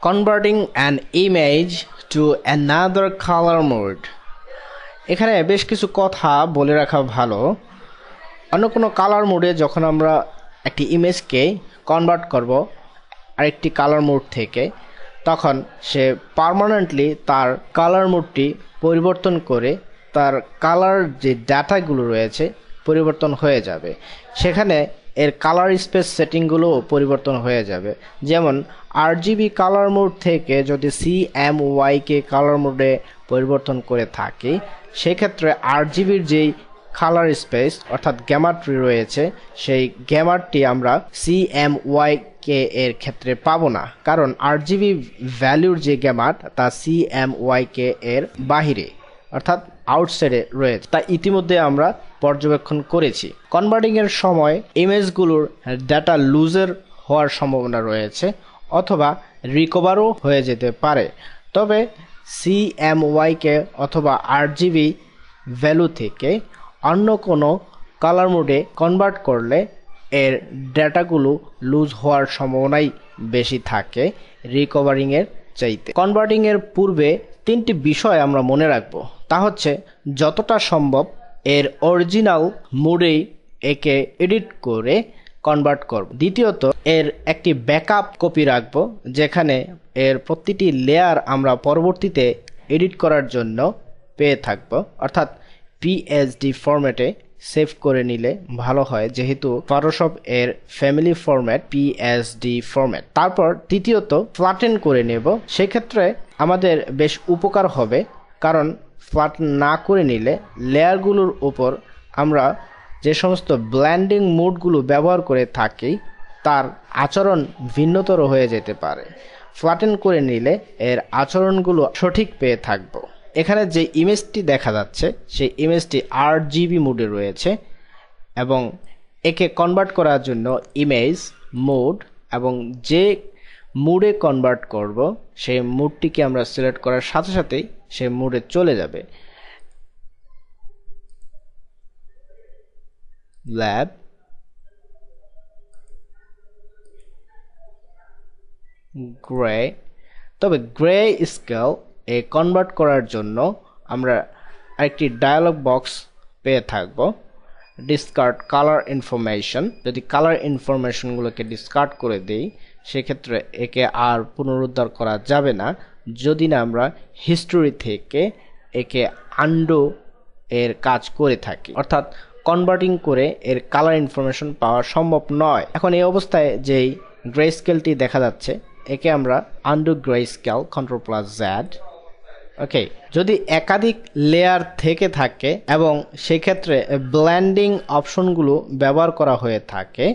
Converting an image to another color mode. এখানে বেশ কিছু কথা বলে রাখা ভালো। অন্য কোনো কালার মোডে যখন আমরা একটি ইমেজকে কনভার্ট করব আরেকটি কালার মোড থেকে, তখন সে পার্মানেন্টলি তার কালার মোডটি পরিবর্তন করে তার কালার যে ডাটাগুলো রয়েছে পরিবর্তন হয়ে যাবে। সেখানে এর কালার স্পেস সেটিংগুলোও পরিবর্তন হয়ে যাবে। যেমন RGB কালার মোড থেকে যদি CMYK কালার মোডে পরিবর্তন করে থাকি, সেক্ষেত্রে RGBর যেই কালার স্পেস অর্থাৎ গ্যামারটি রয়েছে, সেই গ্যামারটি আমরা CMYK এর ক্ষেত্রে পাবো না, কারণ RGB ভ্যালুর যে গ্যামার তা CMYK এর বাহিরে অর্থাৎ আউটসাইডে রয়েছে, তা ইতিমধ্যে আমরা পর্যবেক্ষণ করেছি। কনভার্টিং এর সময় ইমেজগুলোর ডাটা লুজের হওয়ার সম্ভাবনা রয়েছে অথবা রিকভারও হয়ে যেতে পারে। তবে CMYK অথবা RGB ভ্যালু থেকে অন্য কোনো কালার মোডে কনভার্ট করলে এর ডাটাগুলো লুজ হওয়ার সম্ভাবনাই বেশি থাকে রিকভারিংয়ের চাইতে। কনভার্টিংয়ের পূর্বে তিনটি বিষয় আমরা মনে রাখবো, তা হচ্ছে যতটা সম্ভব এর অরিজিনাল মোডেই একে এডিট করে কনভার্ট করব। দ্বিতীয়ত, এর একটি ব্যাকআপ কপি রাখবো, যেখানে এর প্রতিটি লেয়ার আমরা পরবর্তীতে এডিট করার জন্য পেয়ে থাকবো, অর্থাৎ PSD ফরম্যাটে সেভ করে নিলে ভালো হয়, যেহেতু ফটোশপ এর ফ্যামিলি ফরম্যাট PSD ফরম্যাট। তারপর তৃতীয়ত, ফ্ল্যাটেন করে নেব। সেক্ষেত্রে আমাদের বেশ উপকার হবে, কারণ ফ্ল্যাটেন না করে নিলে লেয়ারগুলোর উপর আমরা যে সমস্ত ব্লেন্ডিং মোডগুলো ব্যবহার করে থাকি তার আচরণ ভিন্নতর হয়ে যেতে পারে। ফ্ল্যাটেন করে নিলে এর আচরণগুলো সঠিক পেয়ে থাকবো। এখানে যে ইমেজটি দেখা যাচ্ছে সেই ইমেজটি RGB মোডে রয়েছে এবং একে কনভার্ট করার জন্য ইমেজ মোড এবং যে মোডে কনভার্ট করব সেই মোডটিকে আমরা সিলেক্ট করার সাথে সাথেই সেই মোডে চলে যাবে। Lab, grey. তবে গ্রে স্কেল এ কনভার্ট করার জন্য আমরা একটি ডায়ালগ বক্স পেয়ে থাকব, ডিসকার্ড কালার ইনফরমেশন। যদি কালার ইনফরমেশনগুলোকে ডিসকার্ড করে দেই, সেক্ষেত্রে একে আর পুনরুদ্ধার করা যাবে না যদি না আমরা হিস্টোরি থেকে একে আন্ডু এর কাজ করে থাকি, অর্থাৎ কনভার্টিং করে এর কালার ইনফরমেশন পাওয়া সম্ভব নয়। এখন এই অবস্থায় যেই গ্রে স্কেলটি দেখা যাচ্ছে, একে আমরা আন্ডু গ্রে স্কেল Ctrl+Z। ওকে, যদি একাধিক লেয়ার থেকে থাকে এবং সেক্ষেত্রে ব্লেন্ডিং অপশনগুলো ব্যবহার করা হয়ে থাকে,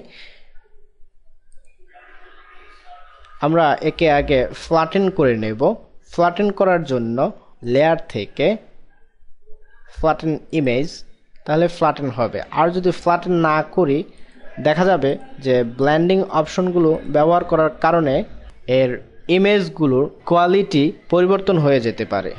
আমরা একে আগে ফ্ল্যাটেন করে নেব। ফ্ল্যাটেন করার জন্য লেয়ার থেকে ফ্ল্যাটেন ইমেজ, তাহলে ফ্ল্যাটেন হবে। আর যদি ফ্ল্যাটেন না করি, দেখা যাবে যে ব্লেন্ডিং অপশনগুলো ব্যবহার করার কারণে এর ইমেজগুলোর কোয়ালিটি পরিবর্তন হয়ে যেতে পারে।